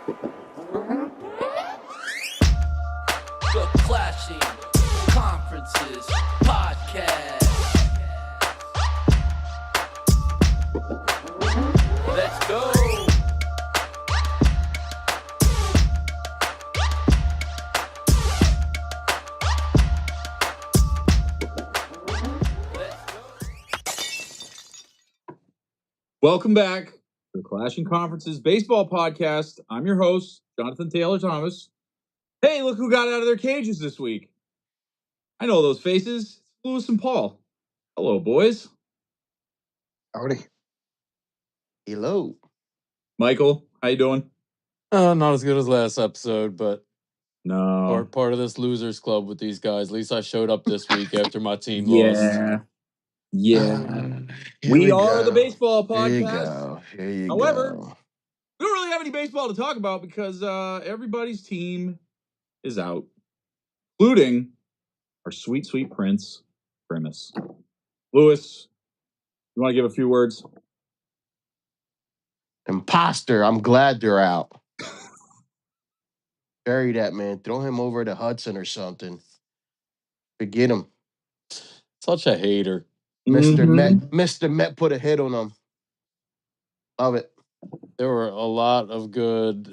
The Clashing Conferences Podcast. Let's go. Welcome back to the Clashing Conferences Baseball Podcast. I'm your host, Jonathan Taylor Thomas. Hey, look who got out of their cages this week. I know those faces. It's Lewis and Paul. Hello, boys. Howdy. Hello. Michael, how you doing? Not as good as last episode, but No. part of this losers club with these guys. At least I showed up this week after my team lost. Yeah. Here We are the go. baseball Here you podcast. go. Here you However, go. we don't really have any baseball to talk about because everybody's team is out, including our sweet, sweet prince, Grimace. Lewis, you want to give a few words? Imposter. I'm glad they're out. Bury that man. Throw him over to Hudson or something. Forget him. Such a hater. Mr. Met put a hit on him. Love it. There were a lot of good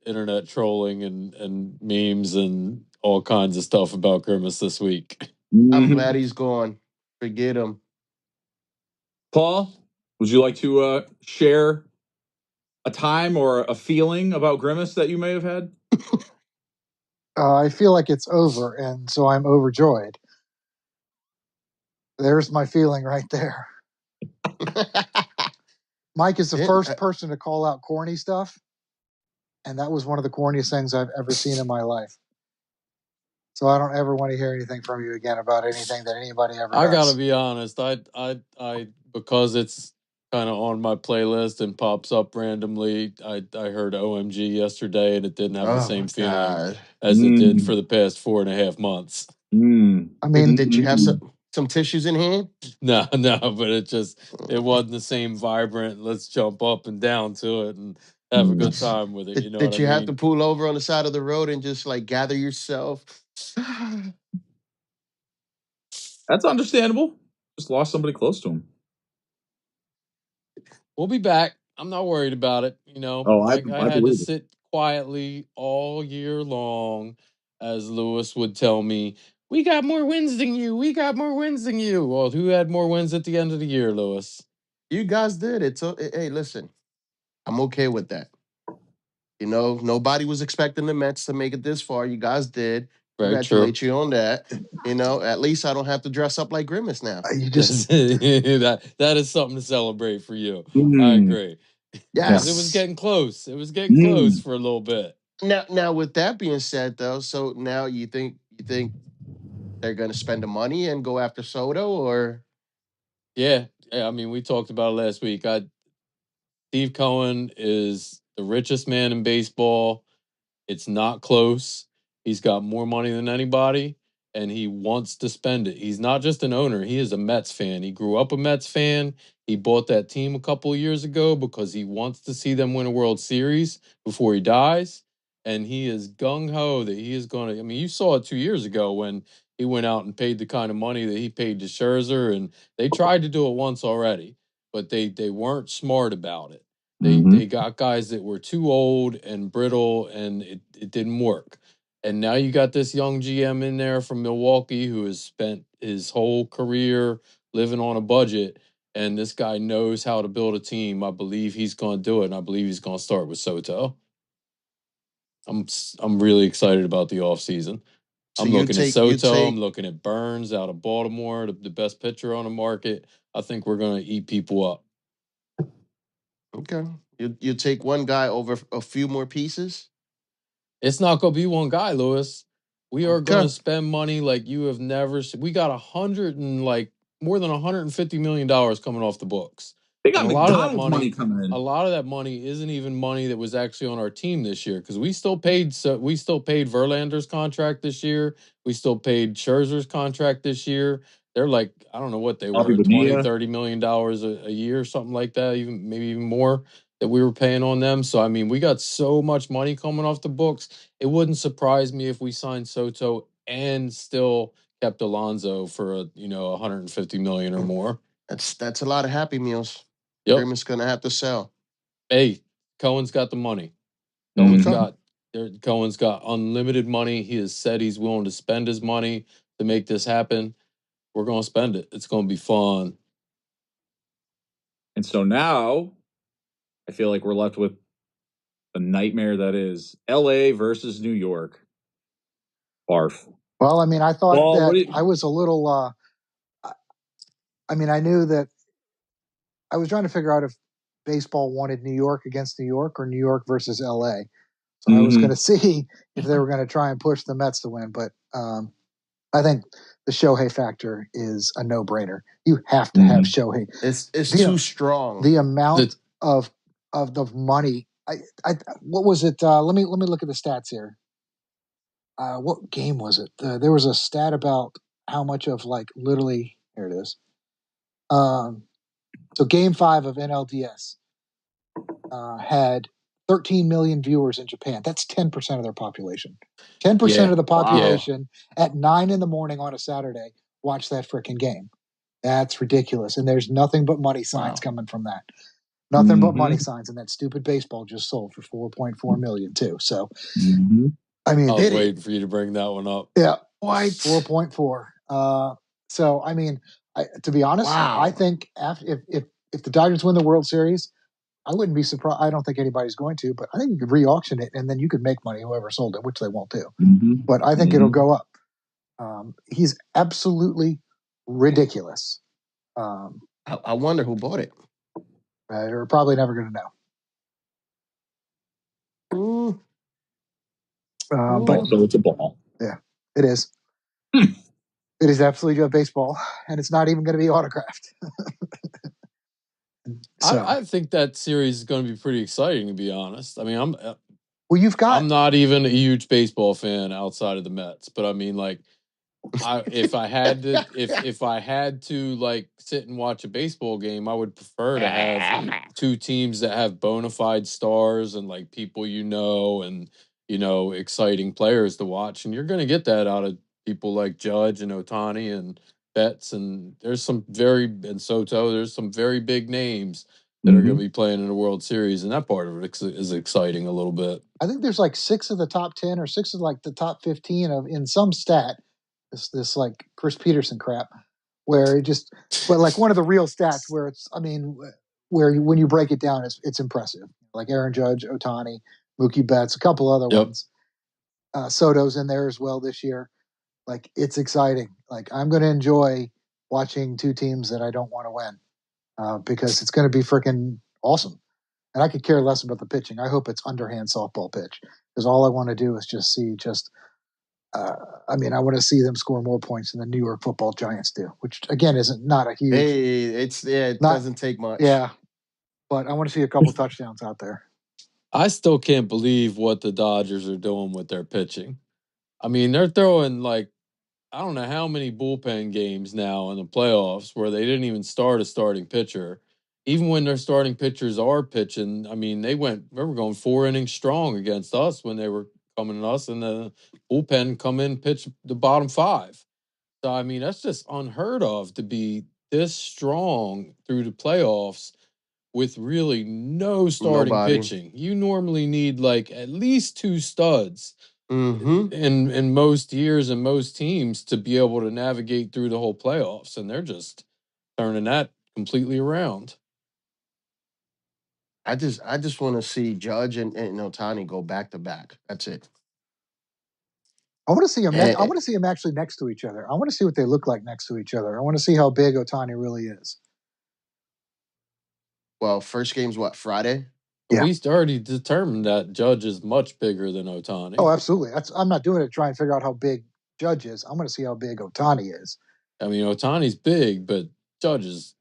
internet trolling and memes and all kinds of stuff about Grimace this week. I'm glad he's gone. Forget him. Paul, would you like to share a time or a feeling about Grimace that you may have had? I feel like it's over, and so I'm overjoyed. There's my feeling right there. Mike is the first person to call out corny stuff, and that was one of the corniest things I've ever seen in my life. So I don't ever want to hear anything from you again about anything that anybody ever does. I gotta be honest. I because it's kind of on my playlist and pops up randomly. I heard OMG yesterday, and it didn't have the same feeling as it did for the past 4.5 months. I mean, did you have some tissues in hand? No, but it wasn't the same vibrant, let's jump up and down to it and have a good time with it. Did you have to pull over on the side of the road and just like gather yourself? That's understandable. Just lost somebody close to him. We'll be back. I'm not worried about it. I had to sit quietly all year long as Lewis would tell me, we got more wins than you. We got more wins than you. Well, who had more wins at the end of the year, Lewis? You guys did. Hey, listen, I'm okay with that. Nobody was expecting the Mets to make it this far. You guys did. Congratulate you on that. At least I don't have to dress up like Grimace now. You just that is something to celebrate for you. I agree. Yes, it was getting close. It was getting close for a little bit. Now, with that being said, though, so now you think they're going to spend the money and go after Soto, or? Yeah. I mean, we talked about it last week. Steve Cohen is the richest man in baseball. It's not close. He's got more money than anybody, and he wants to spend it. He's not just an owner. He is a Mets fan. He grew up a Mets fan. He bought that team a couple of years ago because he wants to see them win a World Series before he dies. And he is gung-ho that he is going to... I mean, you saw it 2 years ago when he went out and paid the kind of money that he paid to Scherzer, and they tried to do it once already, but they weren't smart about it. They got guys that were too old and brittle, and it didn't work. And now you got this young GM in there from Milwaukee who has spent his whole career living on a budget, and this guy knows how to build a team. I believe he's going to do it, and I believe he's going to start with Soto. I'm really excited about the offseason. I'm looking at Soto. I'm looking at Burns out of Baltimore, the best pitcher on the market. I think we're going to eat people up. Okay. You take one guy over a few more pieces? It's not going to be one guy, Lewis. We are going to spend money like you have never seen. We got more than $150 million coming off the books. They got McDonald's money coming in. A lot of that money isn't even money that was actually on our team this year, because we still paid Verlander's contract this year. We still paid Scherzer's contract this year. They're like, I don't know what they were, $20, $30 million a year, something like that, maybe even more. that we were paying on them. So, I mean, we got so much money coming off the books. It wouldn't surprise me if we signed Soto and still kept Alonso for $150 million or more. That's a lot of Happy Meals. Yep. Freeman's gonna have to sell. Hey, Cohen's got the money. Mhm. Cohen's got unlimited money. He has said he's willing to spend his money to make this happen. We're going to spend it. It's going to be fun. And so now I feel like we're left with the nightmare that is LA versus New York. Barf. Well, I mean, I thought Well, what that do you- I was a little. I mean, I knew that I was trying to figure out if baseball wanted New York against New York or New York versus LA. So I was going to see if they were going to try and push the Mets to win. But I think the Shohei factor is a no-brainer. You have to have Shohei. It's too strong. The amount of the money. What was it? Let me look at the stats here. What game was it? There was a stat about how much of literally. Here it is. So Game 5 of NLDS had 13 million viewers in Japan. That's 10% of their population. 10% of the population at 9 in the morning on a Saturday watch that freaking game. That's ridiculous. And there's nothing but money signs coming from that. Nothing but money signs. And that stupid baseball just sold for $4.4 million too. So, I mean, I was waiting for you to bring that one up. Yeah. 4.4. So, I mean, to be honest, I think if the Dodgers win the World Series, I wouldn't be surprised. I don't think anybody's going to, but I think you could re-auction it and then you could make money whoever sold it, which they won't do. But I think it'll go up. He's absolutely ridiculous. I wonder who bought it. We're probably never going to know. But so it's a ball. Yeah, it is. It is absolutely a baseball, and it's not even going to be autographed. I think that series is going to be pretty exciting, to be honest. I mean, I'm not even a huge baseball fan outside of the Mets, but I mean, if I had to sit and watch a baseball game, I would prefer to have two teams that have bona fide stars and people and exciting players to watch, and you're going to get that out of people like Judge and Ohtani and Betts, and Soto. There's some very big names that are going to be playing in the World Series, and that part of it is exciting a little bit. I think there's 6 of the top 10 or 6 of the top 15 of in some stat. This Chris Peterson crap, where but one of the real stats where it's, I mean, when you break it down, it's impressive. Like Aaron Judge, Ohtani, Mookie Betts, a couple other ones. Soto's in there as well this year. It's exciting. I'm going to enjoy watching two teams that I don't want to win because it's going to be freaking awesome. And I could care less about the pitching. I hope it's underhand softball pitch because all I want to do is I want to see them score more points than the New York Football Giants do, which again isn't not a huge. Hey, it doesn't take much. Yeah, but I want to see a couple touchdowns out there. I still can't believe what the Dodgers are doing with their pitching. I mean, they're throwing I don't know how many bullpen games now in the playoffs where they didn't even start a starting pitcher. Even when their starting pitchers are pitching, I mean, they were going 4 innings strong against us when they were coming to us, and the bullpen come in, pitch the bottom 5. So, I mean, that's just unheard of to be this strong through the playoffs with really no starting pitching. You normally need at least 2 studs in most years and most teams to be able to navigate through the whole playoffs, and they're just turning that completely around. I just want to see Judge and Ohtani go back to back. That's it. I want to see them. I want to see them actually next to each other. I want to see what they look like next to each other. I want to see how big Ohtani really is. Well, first game's what, Friday? Yeah. We already determined that Judge is much bigger than Ohtani. Oh, absolutely. I'm not doing it to try and figure out how big Judge is. I'm going to see how big Ohtani is. I mean, Ohtani's big, but Judge is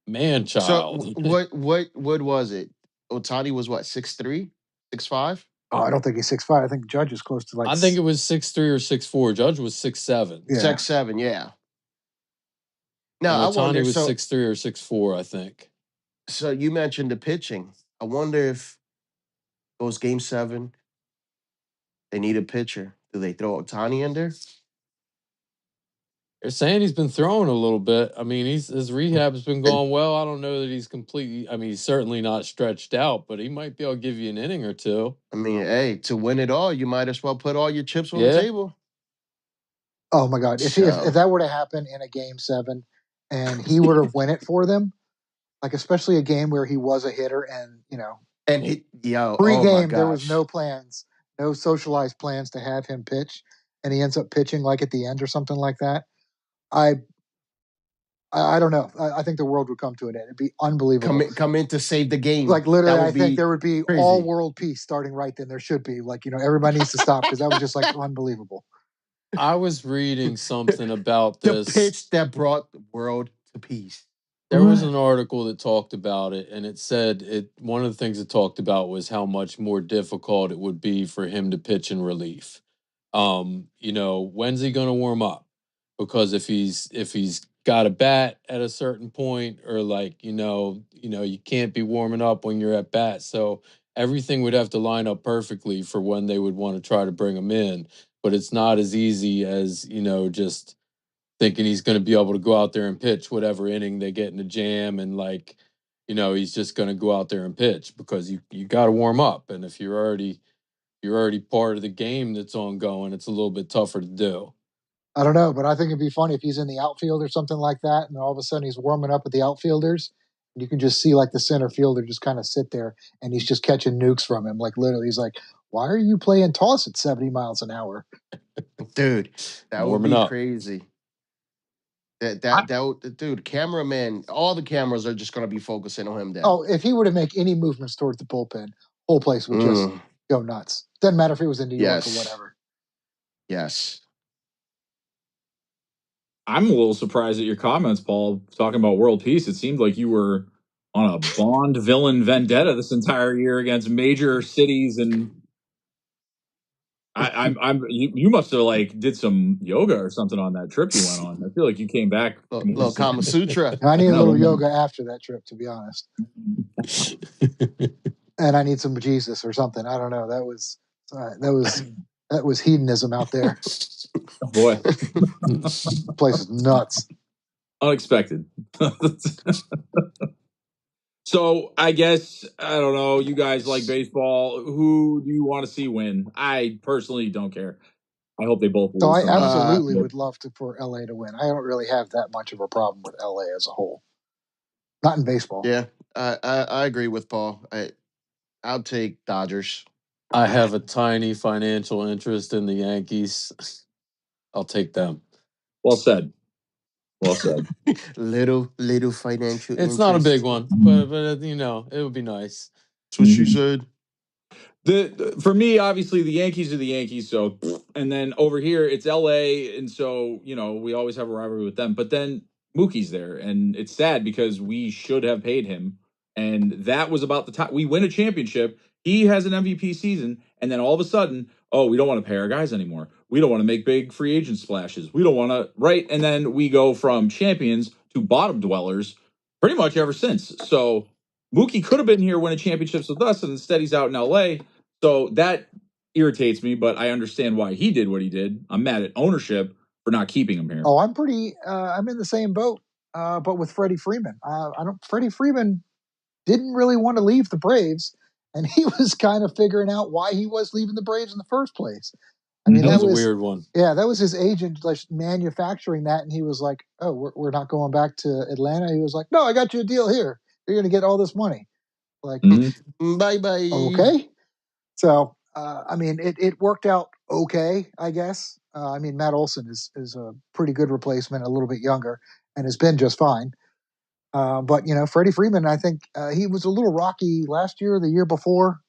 man-child. So what was it? Ohtani was what, 6'3", 6'5"? Oh, I don't think he's 6'5". I think Judge is close to I think it was 6'3" or 6'4". Judge was 6'7". Yeah. 6'7", yeah. Now, Ohtani was 6'3" or 6'4", I think. So you mentioned the pitching. I wonder if goes Game 7, they need a pitcher. Do they throw Ohtani in there? They're saying he's been throwing a little bit. I mean, his rehab's been going well. I don't know that he's completely. I mean, he's certainly not stretched out, but he might be able to give you an inning or two. I mean, hey, to win it all, you might as well put all your chips on the Yeah. table. Oh my God! If So, that were to happen in a Game 7, and he were to win it for them, like especially a game where he was a hitter, and and oh my pre-game there was gosh. no plans, no socialized plans to have him pitch, and he ends up pitching like at the end or something like that. I don't know. I think the world would come to an end. It'd be unbelievable. Come in to save the game. Like literally, That I would think be there would be crazy. all world peace starting right then. There should be everybody needs to stop because that was just like unbelievable. I was reading something about The this. pitch that brought the world to peace. There was an article that talked about it, and it said one of the things it talked about was how much more difficult it would be for him to pitch in relief. When's he going to warm up? Because if he's got a bat at a certain point, or you can't be warming up when you're at bat. So everything would have to line up perfectly for when they would want to try to bring him in. But it's not as easy as, just thinking he's going to be able to go out there and pitch whatever inning they get in the jam, and he's just going to go out there and pitch, because you got to warm up, and if you're already part of the game that's ongoing, it's a little bit tougher to do. I don't know, but I think it'd be funny if he's in the outfield or something like that, and all of a sudden he's warming up with the outfielders, and you can just see like the center fielder just kind of sit there, and he's just catching nukes from him. Like literally, he's like, "Why are you playing toss at 70 miles an hour, dude?" That Warming would be up. crazy. Dude, cameraman, all the cameras are just going to be focusing on him. Then, Oh, if he were to make any movements towards the bullpen, whole place would just go nuts. Doesn't matter if it was in New York or whatever. Yes. I'm a little surprised at your comments, Paul, talking about world peace. It seemed like you were on a Bond villain vendetta this entire year against major cities, and you must have did some yoga or something on that trip you went on. I feel like you came back little Kama Sutra. I need a little yoga after that trip, to be honest. And I need some Jesus or something. I don't know. That was hedonism out there. Oh, boy. The place is nuts. Unexpected. So I guess, I don't know, you guys like baseball. Who do you want to see win? I personally don't care. I hope they both lose. So I absolutely would love for LA to win. I don't really have that much of a problem with LA as a whole. Not in baseball. Yeah, I agree with Paul. I'll take Dodgers. I have a tiny financial interest in the Yankees. I'll take them. Well said. Well said. little financial It's interest. not a big one, but it would be nice. That's what she said. For me, obviously, the Yankees are the Yankees. So, and then over here, it's LA, and so we always have a rivalry with them. But then Mookie's there, and it's sad because we should have paid him, and that was about the time we win a championship. He has an MVP season, and then all of a sudden, we don't want to pay our guys anymore. We don't want to make big free agent splashes. We don't want to, right? And then we go from champions to bottom dwellers pretty much ever since. So Mookie could have been here winning championships with us, and instead he's out in LA. So that irritates me, but I understand why he did what he did. I'm mad at ownership for not keeping him here. Oh, I'm in the same boat, but with Freddie Freeman. Freddie Freeman didn't really want to leave the Braves, and he was kind of figuring out why he was leaving the Braves in the first place. I mean, that was a weird one. Yeah, that was his agent manufacturing that, and he was like, "Oh, we're not going back to Atlanta." He was like, "No, I got you a deal here. You're going to get all this money." Like, bye. Okay. So, it worked out okay, I guess. Matt Olson is a pretty good replacement, a little bit younger, and has been just fine. But Freddie Freeman, I think he was a little rocky last year, the year before.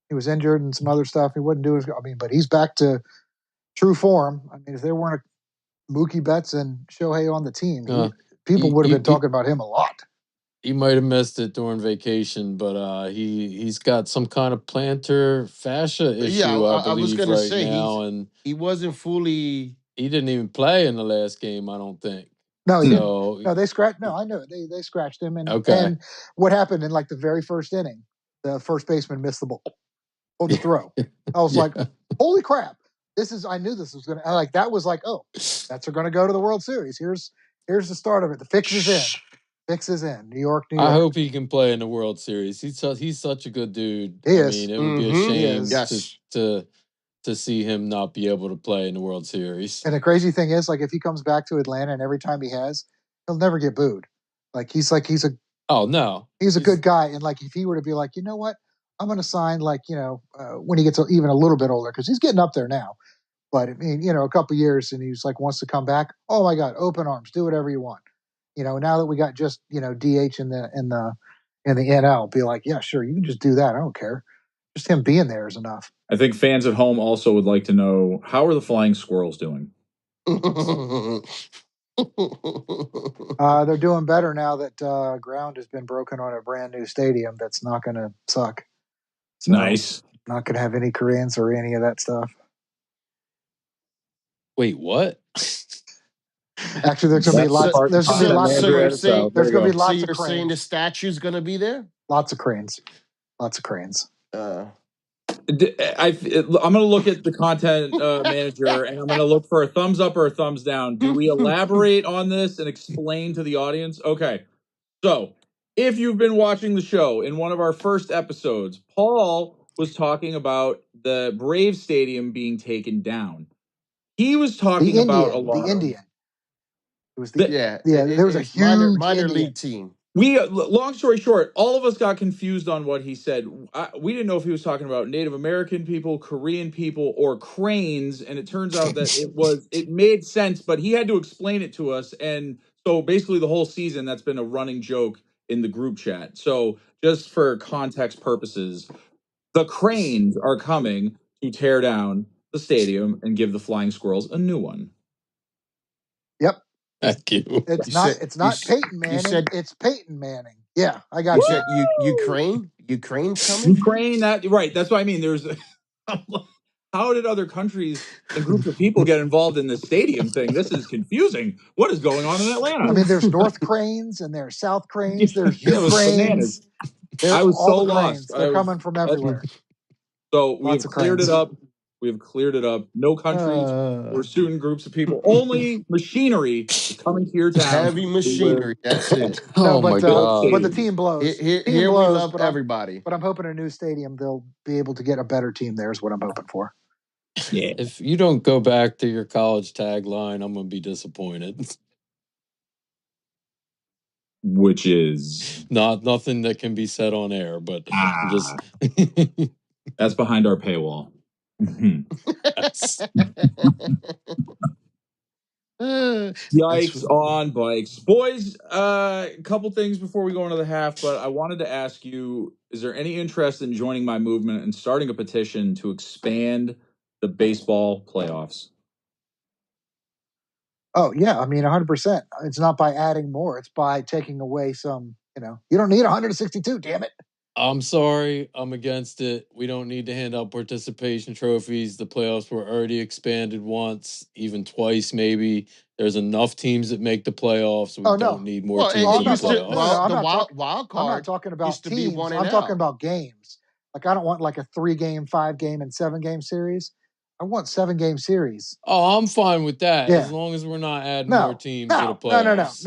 He was injured and some other stuff. He wouldn't do but he's back to true form. I mean, if there weren't Mookie Betts and Shohei on the team, people would have been talking about him a lot. He might have missed it during vacation, but he's got some kind of plantar fascia issue. Yeah, I was going to say now, and he wasn't fully. He didn't even play in the last game, I don't think. No, he didn't. No, they scratched. No, I know they scratched him, and what happened in the very first inning? the first baseman missed the ball on the throw. I was like, holy crap. I knew this was going to, like, that was like, oh, Mets are going to go to the World Series. Here's the start of it. The fix is in. Fix is in. New York, New York. I hope he can play in the World Series. He's such a good dude. He I is. mean, it would be a Mhm. shame Yes. to see him not be able to play in the World Series. And the crazy thing is, like, if he comes back to Atlanta and every time he has, he'll never get booed. He's a Oh no, he's a good guy. And like, if he were to be like, you know what, I'm going to sign, like, when he gets even a little bit older, because he's getting up there now. But I mean, a couple years, and he's like wants to come back. Oh my God, open arms, do whatever you want. Now that we got just DH in the NL, be like, yeah, sure, you can just do that. I don't care. Just him being there is enough. I think fans at home also would like to know, how are the Flying Squirrels doing? They're doing better now that ground has been broken on a brand new stadium. That's not going to suck. So, Nice. Not going to have any Koreans or any of that stuff. wait, what? Actually, there's going to be lots. There's going to be lots. There's going to be lots so of you're saying the cranes. statue's going to be there? Lots of cranes. Lots of cranes. I'm going to look at the content manager, and I'm going to look for a thumbs up or a thumbs down. Do we elaborate on this and explain to the audience? Okay. So, if you've been watching the show, in one of our first episodes, Paul was talking about the Braves Stadium being taken down. He was talking about a lot the Indian. It was there was a huge minor league team. We, long story short, all of us got confused on what he said. We didn't know if he was talking about Native American people, Korean people, or cranes, and it turns out that it made sense, but he had to explain it to us, and so basically the whole season that's been a running joke in the group chat. So just for context purposes, the cranes are coming to tear down the stadium and give the Flying Squirrels a new one. Yep. Thank you. It's not Peyton Manning. It's Peyton Manning. Yeah, I got you. Said Ukraine's coming? Ukraine, right. That's what I mean. There's how did other countries and groups of people get involved in this stadium thing? This is confusing. What is going on in Atlanta? I mean, there's North Cranes and there's South Cranes. There's Ukraines. I was all so the lost. They're coming from everywhere. So we have cleared it up. We have cleared it up. No countries or student groups of people. Only machinery is coming to your town. Heavy machinery. That's it. Oh my God! But the team blows. Here we love everybody. But I'm hoping a new stadium, they'll be able to get a better team there is what I'm hoping for. Yeah. If you don't go back to your college tagline, I'm going to be disappointed. Which is nothing that can be said on air, but just that's behind our paywall. Yikes on bikes. Boys, a couple things before we go into the half, but I wanted to ask you, is there any interest in joining my movement and starting a petition to expand the baseball playoffs? Oh, yeah. I mean, 100%. It's not by adding more. It's by taking away some, you don't need 162, damn it. I'm sorry. I'm against it. We don't need to hand out participation trophies. The playoffs were already expanded once, even twice, maybe. There's enough teams that make the playoffs. We don't need more teams in the playoffs. The wild card. I'm not talking about teams. I'm talking about games. Like, I don't want like a 3-game, 5-game, and 7-game series. I want 7-game series. Oh, I'm fine with that. Yeah. As long as we're not adding more teams to the playoffs.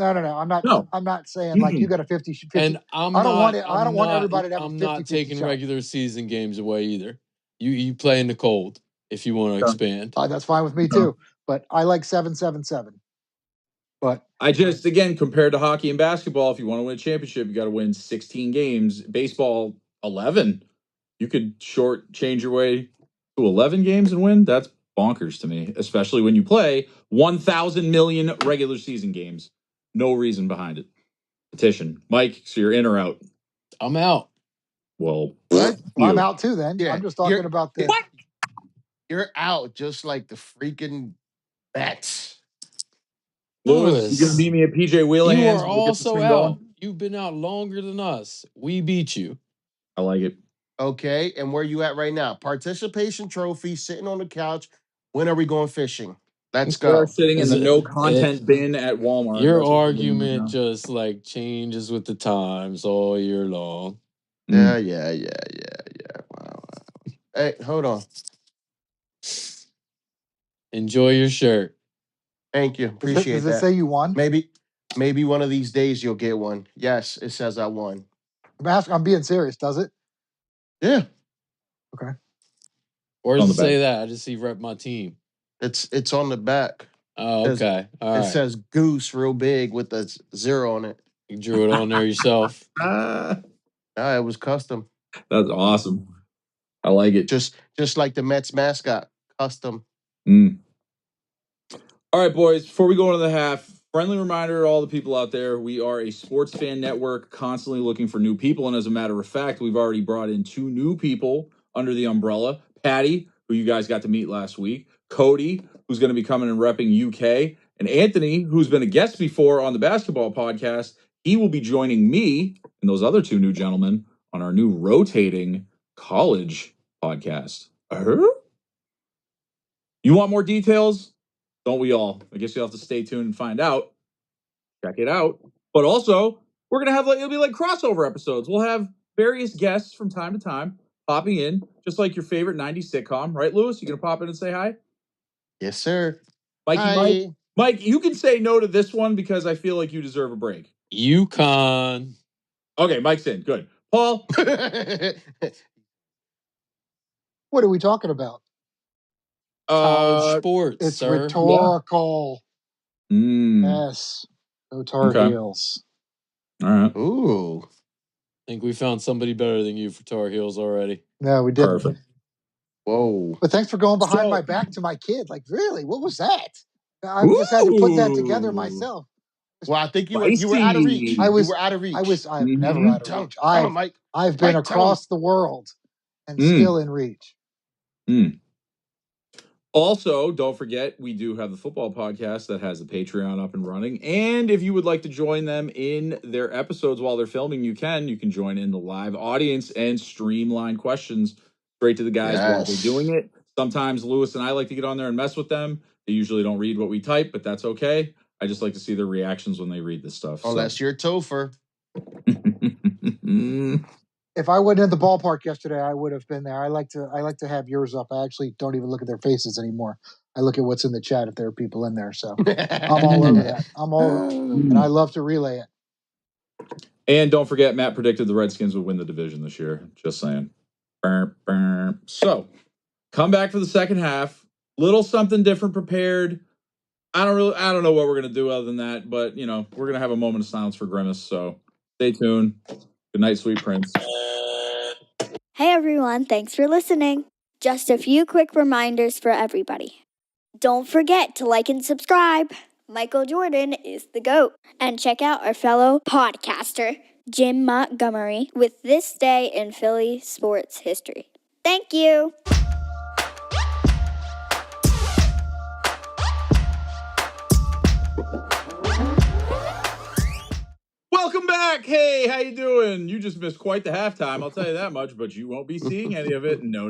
No. I'm not saying like you got a 50-50. And I don't want everybody to have a 50-50 I'm not taking shot. regular season games away either. You play in the cold if you want to expand. That's fine with me too. But I like 7-7-7. But I just, again, compared to hockey and basketball, if you want to win a championship, you got to win 16 games. Baseball, 11. You could change your way to 11 games and win. That's bonkers to me, especially when you play 1,000 million regular season games. No reason behind it. Petition. Mike, so you're in or out? I'm out. Well, I'm out too then. Yeah. I'm just talking about this. What? You're out just like the freaking Mets. Lewis, you gonna beat me at PJ Wheeling? You are also out. You've been out longer than us. We beat you. I like it. Okay, and where you at right now? Participation trophy, sitting on the couch. When are we going fishing? Let's go. We're sitting in the no content bin at Walmart. Your argument just like changes with the times all year long. Yeah. Wow. Hey, hold on. Enjoy your shirt. Thank you. Appreciate Does that. it say you won? Maybe one of these days you'll get one. Yes, it says I won. I'm being serious. Does it? Yeah. Okay. Where On does the it say back. that? I just see rep my team. It's on the back. Oh, Says- okay. All It right. says Goose real big with a 0 on it. You drew it on there yourself. Ah, It was custom. that's awesome. I like it. Just like the Mets mascot, custom. All right, boys, before we go into the half, friendly reminder to all the people out there, we are a sports fan network constantly looking for new people. And as a matter of fact, we've already brought in 2 new people under the umbrella. Patty, who you guys got to meet last week. Cody, who's going to be coming and repping UK. And Anthony, who's been a guest before on the basketball podcast. He will be joining me and those other 2 new gentlemen on our new rotating college podcast. You want more details? Don't we all? I guess you'll have to stay tuned and find out. Check it out. But also, we're gonna have it'll be like crossover episodes. We'll have various guests from time to time popping in, just like your favorite '90s sitcom, right, Lewis? You gonna pop in and say hi? Yes, sir. Mikey, Mike, you can say no to this one because I feel like you deserve a break. UConn. Okay, Mike's in. Good. Paul. What are we talking about? College sports, It's sir. rhetorical. Yeah. Yes. Go Tar Okay. Heels. All right. Ooh. I think we found somebody better than you for Tar Heels already. No, we didn't. Perfect. Whoa. But thanks for going behind my back to my kid. Like, really? What was that? I just had to put that together myself. Well, I think you were out of reach. Spicy. You were out of reach. I'm never out of Tell- reach. tell him, Mike. I've been Mike, tell him. across the world and still in reach. Also, don't forget, we do have the football podcast that has the Patreon up and running. And if you would like to join them in their episodes while they're filming, you can. You can join in the live audience and streamline questions straight to the guys while they're doing it. Sometimes Lewis and I like to get on there and mess with them. They usually don't read what we type, but that's okay. I just like to see their reactions when they read this stuff. Unless you're Topher. If I wasn't at the ballpark yesterday, I would have been there. I like to have yours up. I actually don't even look at their faces anymore. I look at what's in the chat if there are people in there. So I'm all over that. And I love to relay it. And don't forget, Matt predicted the Redskins would win the division this year. Just saying. So, come back for the second half. Little something different prepared. I don't know what we're gonna do other than that, but we're gonna have a moment of silence for Grimace. So stay tuned. Good night, sweet prince. Hey everyone, thanks for listening. Just a few quick reminders for everybody. Don't forget to like and subscribe. Michael Jordan is the GOAT. And check out our fellow podcaster, Jim Montgomery, with This Day in Philly Sports History. Thank you. Welcome back. Hey, how you doing? You just missed quite the halftime. I'll tell you that much, but you won't be seeing any of it. No.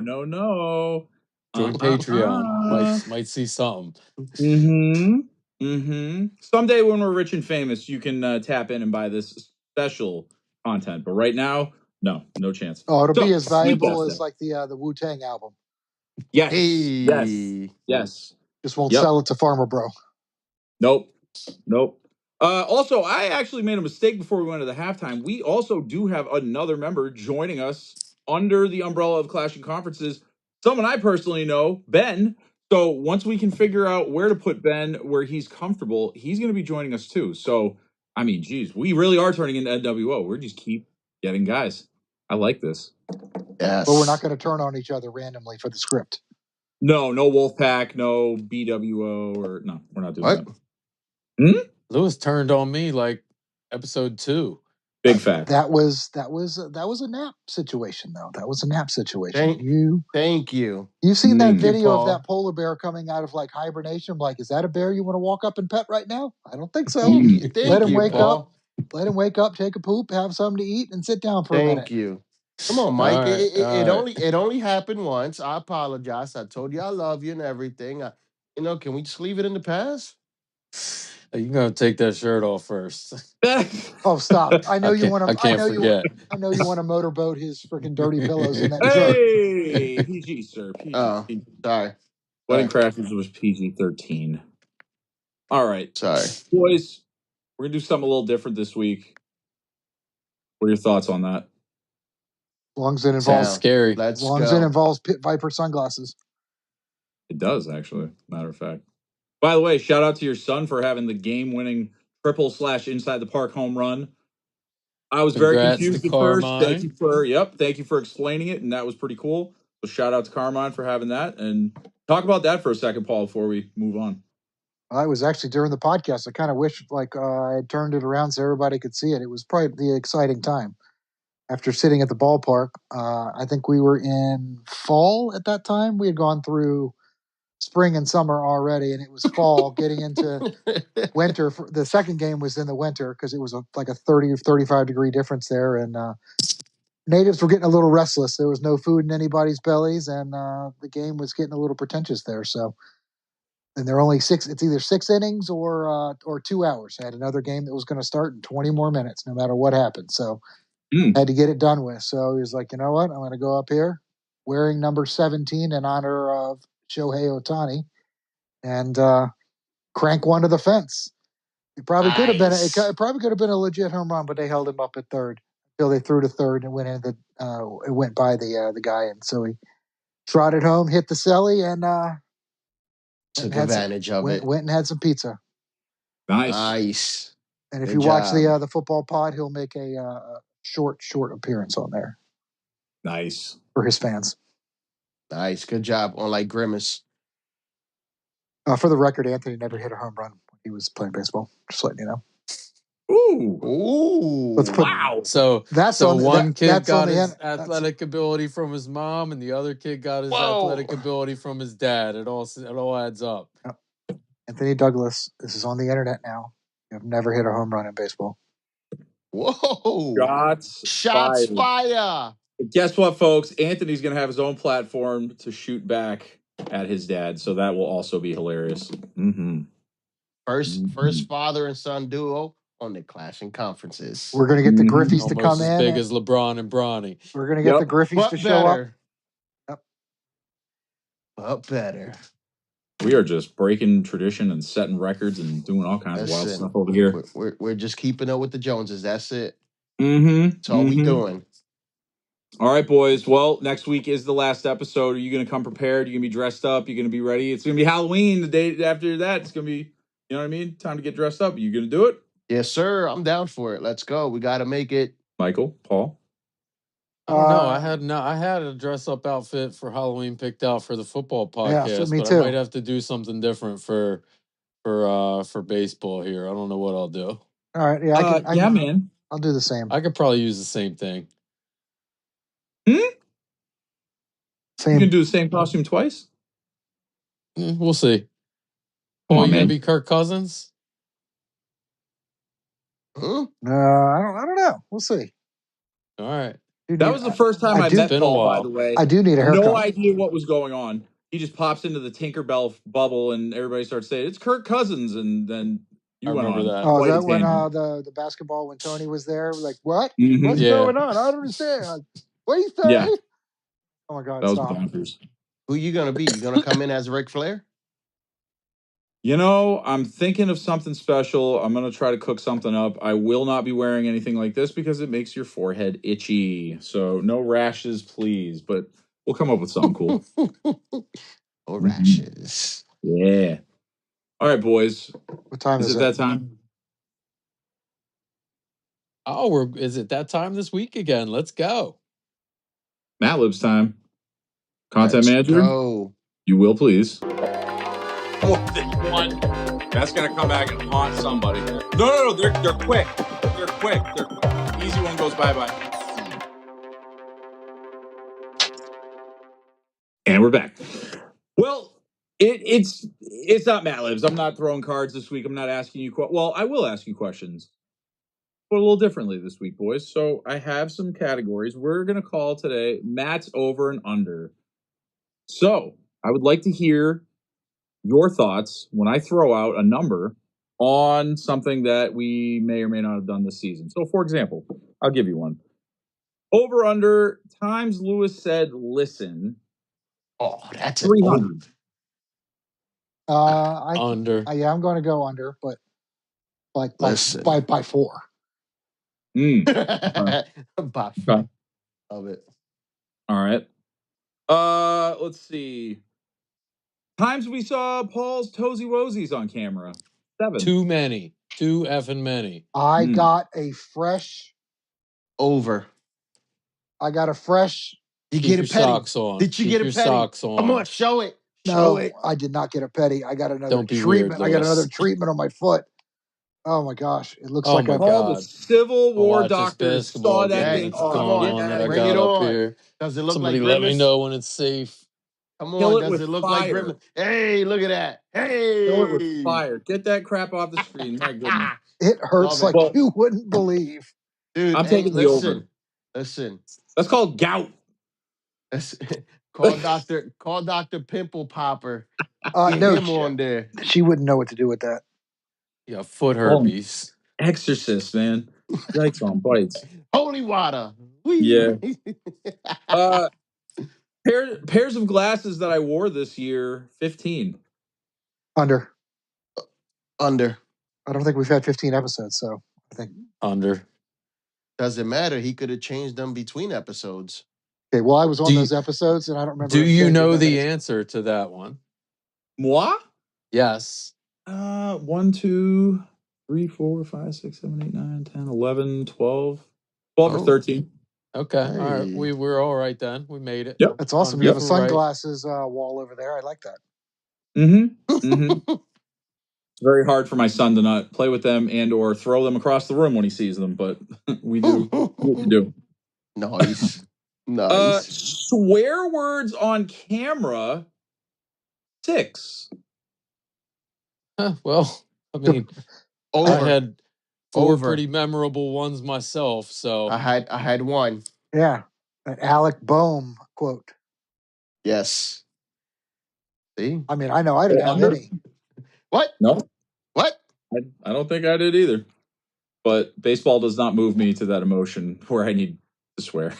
Join Patreon. Might see something. Someday when we're rich and famous, you can tap in and buy this special content. But right now, no chance. Oh, it'll be as Sweet valuable Death as Day. like the Wu-Tang album. Yes. Hey. Yes. Just won't sell it to Farmer Bro. Nope. Also, I actually made a mistake before we went to the halftime. We also do have another member joining us under the umbrella of Clashing Conferences. Someone I personally know, Ben. So once we can figure out where to put Ben, where he's comfortable, he's going to be joining us too. So, I mean, geez, we really are turning into NWO. We're just keep getting guys. I like this. Yes. But we're not going to turn on each other randomly for the script. No Wolfpack, no BWO, or no, we're not doing that. Lewis turned on me like episode 2. Big fact. That was a nap situation, though. That was a nap situation. Thank you. You've seen that Thank you, video of Paul. that polar bear coming out of like hibernation? I'm like, is that a bear you want to walk up and pet right now? I don't think so. Let him wake up. Let him wake up, take a poop, have something to eat, and sit down for a minute. Thank you. Come on, Mike. All right. It only happened once. I apologize. I told you I love you and everything. Can we just leave it in the past? You're gonna take that shirt off first. Oh, stop! I know you want to. I can't forget. I know you want to motorboat his freaking dirty pillows in that shirt. Hey, PG, sir. PG. Oh, sorry. Wedding Crashers was PG-13. All right. Sorry. Boys, we're going to do something a little different this week. What are your thoughts on that? As long as it involves scary. Let's as long as go. it involves Pit Viper sunglasses. It does, actually, matter of fact. By the way, shout out to your son for having the game-winning triple / inside the park home run. I was very Congrats confused to at first. Thank Carmine. you for explaining it, and that was pretty cool. So shout out to Carmine for having that. And talk about that for a second, Paul, before we move on. I was actually during the podcast. I kind of wish I had turned it around so everybody could see it. It was probably the exciting time. After sitting at the ballpark, I think we were in fall at that time. We had gone through spring and summer already, and it was fall getting into winter. The second game was in the winter because it was like a 30 or 35 degree difference there, and natives were getting a little restless. There was no food in anybody's bellies, and the game was getting a little pretentious there. So, and they're only six. It's either 6 innings or 2 hours. I had another game that was going to start in 20 more minutes, no matter what happened. So, had to get it done with. So he was like, you know what? I'm going to go up here wearing number 17 in honor of Shohei Ohtani and crank one to the fence. It probably could have been. It probably could have been a legit home run, but they held him up at third until they threw to third and went into it went by the guy, and so he trotted home, hit the celly, and took advantage of it. Went and had some pizza. Nice. And if you watch the football pod, he'll make a short appearance on there. Nice for his fans. Nice, good job on like Grimace. For the record, Anthony never hit a home run when he was playing baseball. Just letting you know. Ooh! Wow! So one kid got his athletic ability from his mom, and the other kid got his athletic ability from his dad. It all adds up. Anthony Douglas, this is on the internet now. You have never hit a home run in baseball. Whoa! Shots fire! But guess what, folks? Anthony's going to have his own platform to shoot back at his dad, so that will also be hilarious. Mm-hmm. First father and son duo on the Clashing Conferences. We're going to get the Griffies to come in. As big as LeBron and Bronny. We're going to get the Griffies to show up. Yep. But better. We are just breaking tradition and setting records and doing all kinds of wild stuff over here. We're just keeping up with the Joneses. That's it. Mm-hmm. That's all we doing. All right, boys. Well, next week is the last episode. Are you going to come prepared? You're going to be dressed up? You're going to be ready? It's going to be Halloween. The day after that, it's going to be, you know what I mean? Time to get dressed up. Are you going to do it? Yes, sir. I'm down for it. Let's go. We got to make it. Michael, Paul? I don't know. I had a dress up outfit for Halloween picked out for the football podcast, me but too. I might have to do something different for baseball here. I don't know what I'll do. All right. Yeah, man. I'll do the same. I could probably use the same thing. You can do the same costume twice? We'll see. Oh, you gonna be Kirk Cousins? I don't know. We'll see. All right. That was the first time I met Paul, by the way. I do need a haircut. No idea what was going on. He just pops into the Tinkerbell bubble, and everybody starts saying, "It's Kirk Cousins," and then you went on. That. Oh, is that when the basketball when Tony was there? Like, what? What's going on? I don't understand. What do you say? Yeah. Oh my God! That was stop. bonkers. Who you gonna be? You gonna come in as Ric Flair? You know, I'm thinking of something special. I'm going to try to cook something up. I will not be wearing anything like this because it makes your forehead itchy. So no rashes, please. But we'll come up with something cool. No rashes. Yeah. All right, boys. What time is it? That time? Oh, is it that time this week again? Let's go. Matt Lib's time. Content manager. Go. You will, please. More than one. That's gonna come back and haunt somebody. No, they're quick. They're quick. Easy one goes bye. And we're back. Well, it's not Matt Libs. I'm not throwing cards this week. I'm not asking you. Well, I will ask you questions, but a little differently this week, boys. So I have some categories. We're gonna call today Matt's over and under. So I would like to hear your thoughts when I throw out a number on something that we may or may not have done this season. So, for example, I'll give you one. Over under times Lewis said, listen. Oh, that's an 300. Under. Yeah, I'm going to go under, but like Listen. by 4. By Okay. of it. All right. Let's see. Times we saw Paul's Toesy Woesies on camera. 7. Too many. Too effing many. I got a fresh. Over. I got a fresh. You Keep get your a petty. socks on. Did you Keep get a your petty? socks on. Come on, show it. No, Show it. I did not get a petty. I got another Don't be treatment. weird, I got Louis. another treatment on my foot. Oh my gosh! It looks Oh like my I Paul, the God. Civil I'll War watch this doctor basketball saw that game Hey, thing that's off. come going on. on that I Bring got it up on. here. Does it look Somebody like let me Grimace? know when it's safe. Come Kill on. it Does with it look fire. like Grimace? Hey, look at that. Kill it with Hey. fire. Get that crap off the screen. My goodness. it hurts Love it. like Well, you wouldn't believe. Dude, I'm hey, taking the over. Listen. That's called gout. Call Dr. Pimple Popper. Get No, him on there. she wouldn't know what to do with that. Yeah, foot herpes. Exorcist, man. Yikes on bites. Holy water. Whee. Yeah. Pairs of glasses that I wore this year, 15. Under. Under. I don't think we've had 15 episodes, so I think. Under. Doesn't matter. He could have changed them between episodes. Okay, well, I was on Do you- those episodes, and I don't remember. Do him you changing know them. the answer to that one? Moi? Yes. 1, 2, 3, 4, 5, 6, 7, 8, 9, 10, 11, 12. 12 or 13. Okay. All right. Hey. We're all right then. We made it. Yep. That's awesome. Under You have a for right. sunglasses wall over there. I like that. It's very hard for my son to not play with them and or throw them across the room when he sees them, but we do what we do. Nice. Nice. Swear words on camera, 6. Well, I mean, Over. I had 4 Over. pretty memorable ones myself. So I had one. Yeah, an Alec Boehm quote. Yes. See? I mean, I know I didn't have Under? any. What? No, What? I don't think I did either. But baseball does not move me to that emotion where I need to swear.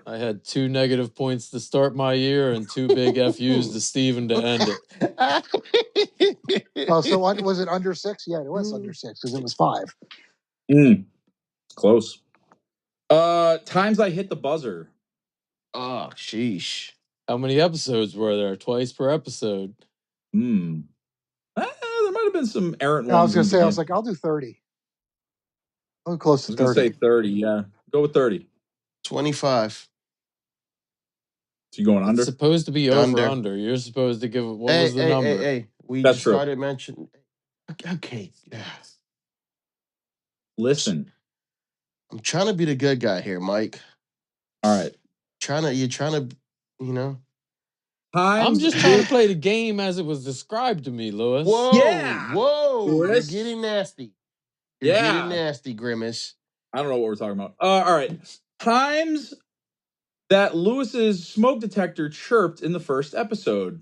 I had 2 negative points to start my year and 2 big FUs to Steven to end it. Oh, so was it under 6? Yeah, it was under 6 because it was 5. Close. Times I hit the buzzer. Oh, sheesh. How many episodes were there? Twice per episode. There might have been some errant ones. I was going to say, I was in like, I'll do 30. I'll go close to I was 30. going to say 30, yeah. Go with 30. 25. So you going under? It's supposed to be over Under. under. You're supposed to give it. What was the number? Hey. We That's just true. started mentioning. Okay. Yeah. Listen. I'm trying to be the good guy here, Mike. All right. You're trying to, you know. I'm just trying to play the game as it was described to me, Lewis. Whoa. Yeah. Whoa. Lewis. You're getting nasty. You're getting nasty, Grimace. I don't know what we're talking about. All right. Times that Lewis's smoke detector chirped in the first episode.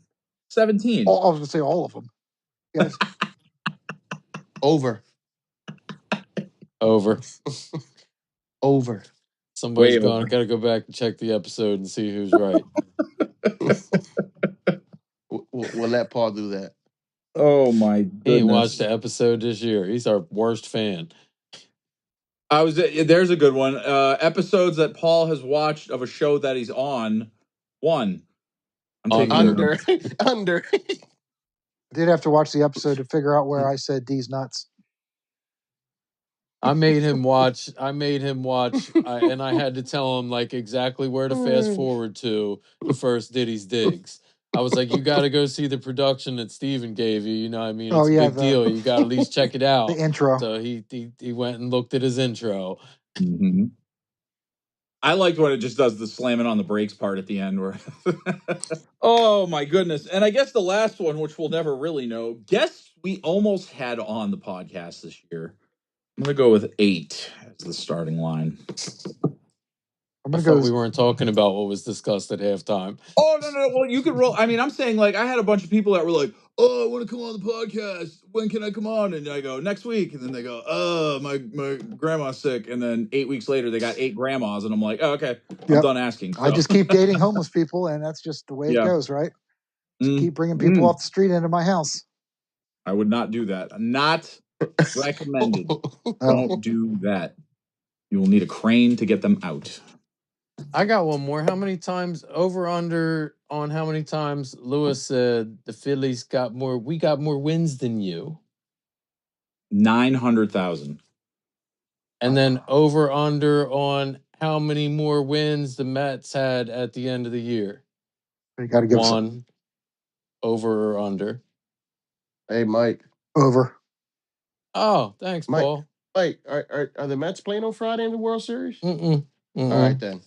17. I was going to say all of them. Yes. Over. Over. Over. Somebody's Way got over. to go back and check the episode and see who's right. We'll let Paul do that. Oh my goodness. He ain't watched the episode this year. He's our worst fan. There's a good one. Episodes that Paul has watched of a show that he's on. 1. I'm taking Under. Under. I did have to watch the episode to figure out where I said D's nuts. I made him watch, and I had to tell him like exactly where to fast forward to the first Diddy's Digs. I was like, you got to go see the production that Steven gave you. You know what I mean? It's a big deal. You got to at least check it out. The intro. So he went and looked at his intro. Mm-hmm. I liked when it just does the slamming on the brakes part at the end. Where oh my goodness. And I guess the last one, which we'll never really know, guess we almost had on the podcast this year. I'm going to go with 8 as the starting line. I thought we weren't talking about what was discussed at halftime. Oh, no. Well, you could roll. I mean, I'm saying like I had a bunch of people that were like, oh, I want to come on the podcast. When can I come on? And I go, next week. And then they go, oh, my grandma's sick. And then 8 weeks later, they got 8 grandmas. And I'm like, oh, okay. I'm done asking. So. I just keep dating homeless people, and that's just the way it goes, right? Just keep bringing people off the street into my house. I would not do that. Not recommended. Don't do that. You will need a crane to get them out. I got one more. How many times over under on how many times Lewis said the Phillies got more? We got more wins than you. 900,000. And then over under on how many more wins the Mets had at the end of the year. You got to give one over or under. Hey, Mike. Over. Oh, thanks, Mike. Paul. Mike, are the Mets playing on Friday in the World Series? Mm-mm. All right then.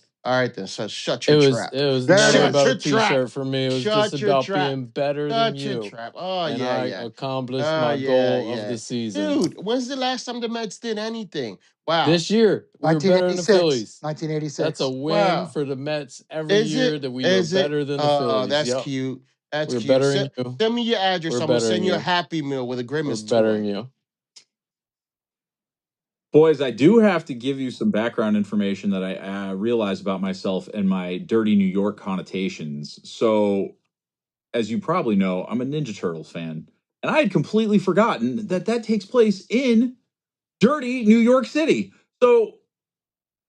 So shut your trap. It was There never it about is. a T-shirt for me. It was Shut just your about trap. being better Shut than your you. trap. Oh, and yeah, I yeah. accomplished my goal of the season. Dude, when's the last time the Mets did anything? Wow. This year, we were better than the Phillies. 1986. That's a win for the Mets every year that we were better than the Phillies. Oh, that's cute. That's cute. Better than you. Send me your address. I'm going to send you a Happy Meal with a Grimace We're better toy. than you. Boys, I do have to give you some background information that I realize about myself and my dirty New York connotations. So, as you probably know, I'm a Ninja Turtles fan. And I had completely forgotten that takes place in dirty New York City. So,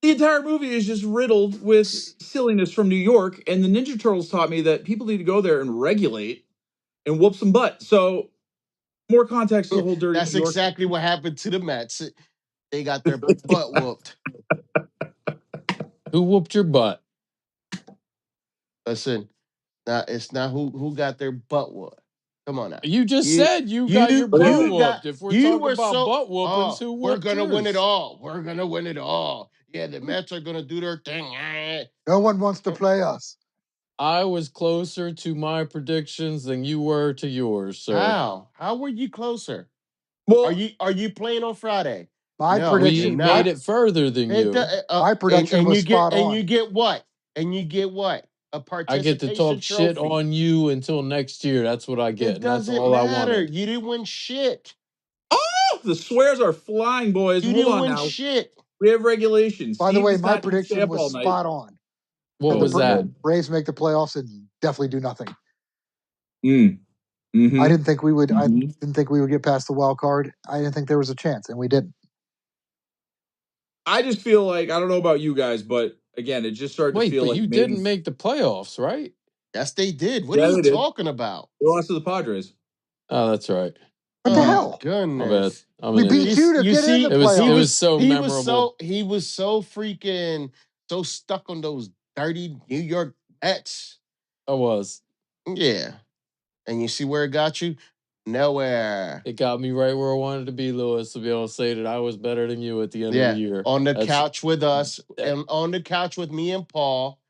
the entire movie is just riddled with silliness from New York. And the Ninja Turtles taught me that people need to go there and regulate and whoop some butt. So, more context to the whole dirty New York. That's exactly what happened to the Mets. They got their butt whooped. Who whooped your butt? Listen, it's not who got their butt whooped. Come on now. You just said you got your butt whooped. If we're talking about butt whoopings, who whooped we're going to win it yours? all. We're going to win it all. Yeah, the Mets are going to do their thing. No one wants to play us. I was closer to my predictions than you were to yours, sir. How? How were you closer? Well, are you playing on Friday? My prediction we made it further than you. My prediction was spot on. And you get what? And you get what? A participation I get to talk shit on you until next year. That's what I get. It doesn't and that's all matter. I wanted. You didn't win shit. Oh, the swears are flying, boys. You Hold didn't on win now. shit. We have regulations. By the way, my prediction was spot on. What was that? Braves make the playoffs and definitely do nothing. Mm-hmm. I didn't think we would. I didn't think we would get past the wild card. I didn't think there was a chance, and we didn't. I just feel like, I don't know about you guys, but again, it just started to feel like you didn't make the playoffs, right? Yes, they did. What are you talking about? They lost to the Padres. Oh, that's right. What the hell? Goodness. We beat you to get in the playoffs. It was so memorable. He was so freaking so stuck on those dirty New York Mets. I was. Yeah. And you see where it got you? Nowhere. It got me right where I wanted to be, Lewis, to be able to say that I was better than you at the end of the year. On the couch with us, and on the couch with me and Paul.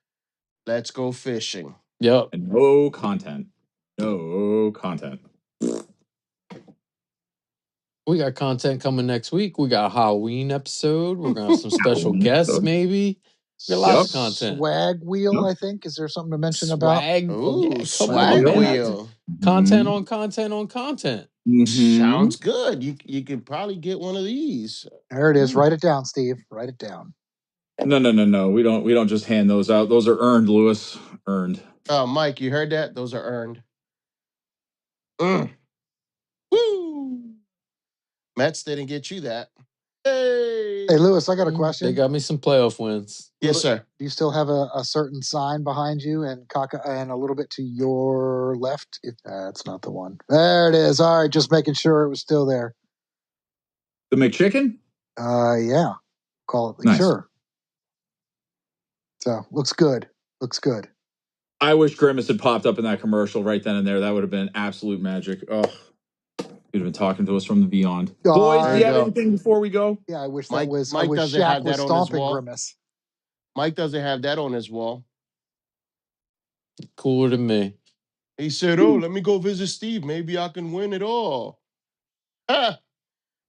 Let's go fishing. Yep. And no content. No content. We got content coming next week. We got a Halloween episode. We're going to have some special guests, maybe. We got lots of content. Swag wheel, I think. Is there something to mention about? Swag wheel. Content on content on content. Mm-hmm. Sounds good. You could probably get one of these. There it is. Write it down, Steve. Write it down. No. We don't just hand those out. Those are earned, Lewis. Earned. Oh, Mike, you heard that? Those are earned. Woo! Mets didn't get you that. Hey, Lewis, I got a question. They got me some playoff wins. Yes, sir. Do you still have a certain sign behind you and a little bit to your left? If that's not the one. There it is. All right, just making sure it was still there. The McChicken? Yeah. Call it. Nice. Sure. So, looks good. Looks good. I wish Grimace had popped up in that commercial right then and there. That would have been absolute magic. Oh, he'd have been talking to us from the beyond. Boys, do you have anything before we go? Yeah, I wish Mike, that was. Mike I wish doesn't Shaq have was that on his stomping wall. Grimace. Mike doesn't have that on his wall. Cooler than me. He said, "Oh, let me go visit Steve. Maybe I can win it all." Ah,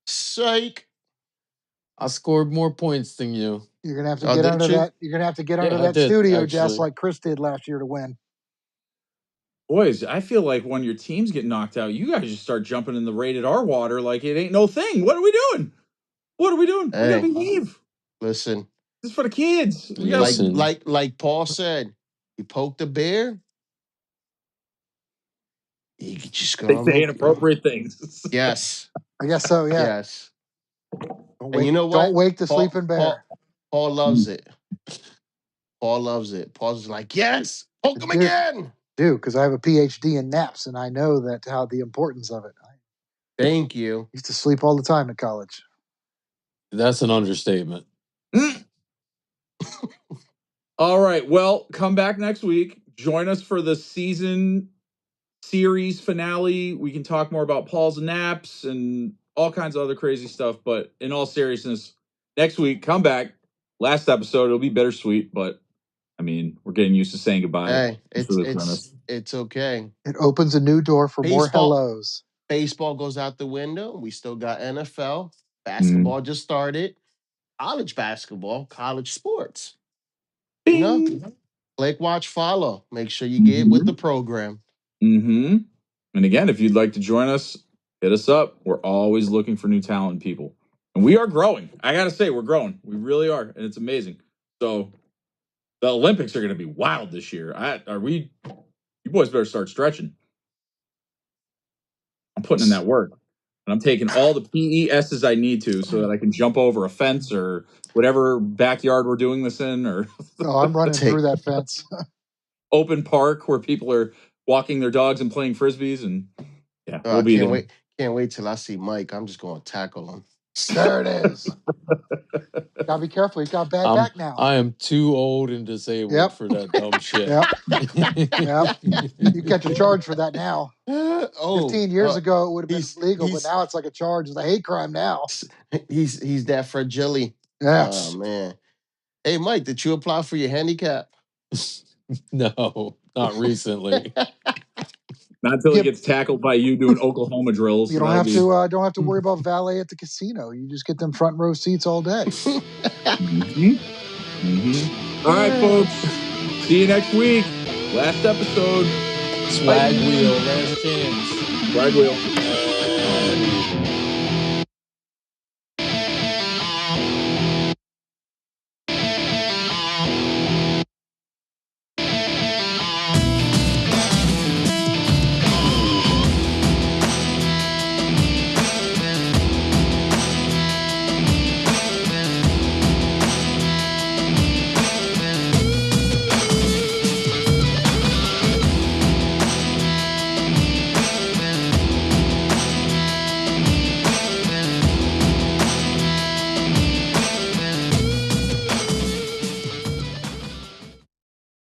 psych. I scored more points than you. You're gonna have to get under that. You're gonna have to get under that studio desk like Chris did last year to win. Boys, I feel like when your teams get knocked out, you guys just start jumping in the rated R water like it ain't no thing. What are we doing? What are we doing? We gotta Hey, behave. listen. This is for the kids. We gotta Like Listen. like Paul said, you poke the bear, you just they gonna say look. inappropriate things. Yes, I guess so. Yeah. yes. And you know Don't what? wake the sleeping bear. Paul loves it. Paul loves it. Paul's like, yes, poke him again. Because I have a PhD in naps, and I know how the importance of it. I Thank you. used to sleep all the time at college. That's an understatement. All right. Well, come back next week. Join us for the season series finale. We can talk more about Paul's naps and all kinds of other crazy stuff. But in all seriousness, next week, come back. Last episode, it'll be bittersweet, but I mean, we're getting used to saying goodbye. Hey, for the premise. it's okay. It opens a new door for more hellos. Baseball goes out the window. We still got NFL. Basketball just started. College basketball, college sports. You know, click, watch, follow. Make sure you get with the program. Mm-hmm. And again, if you'd like to join us, hit us up. We're always looking for new talent people. And we are growing. I got to say, we're growing. We really are. And it's amazing. So the Olympics are going to be wild this year. You boys better start stretching. I'm putting in that work. And I'm taking all the PESs I need to so that I can jump over a fence or whatever backyard we're doing this in, or I'm running through that fence. Open park where people are walking their dogs and playing frisbees, and yeah, we'll be there. Can't wait till I see Mike. I'm just going to tackle him. There it is. Gotta be careful. He's got bad back now. I am too old and disabled for that dumb shit. Yep. You catch a charge for that now. 15 years ago, it would have been legal, but now it's like a charge. It's a hate crime now. He's that fragile. Yes. Oh, man. Hey, Mike, did you apply for your handicap? No, not recently. Not until he gets tackled by you doing Oklahoma drills. You don't have to worry about valet at the casino. You just get them front row seats all day. All right, folks. See you next week. Last episode. Swag wheel, last chance. Swag wheel.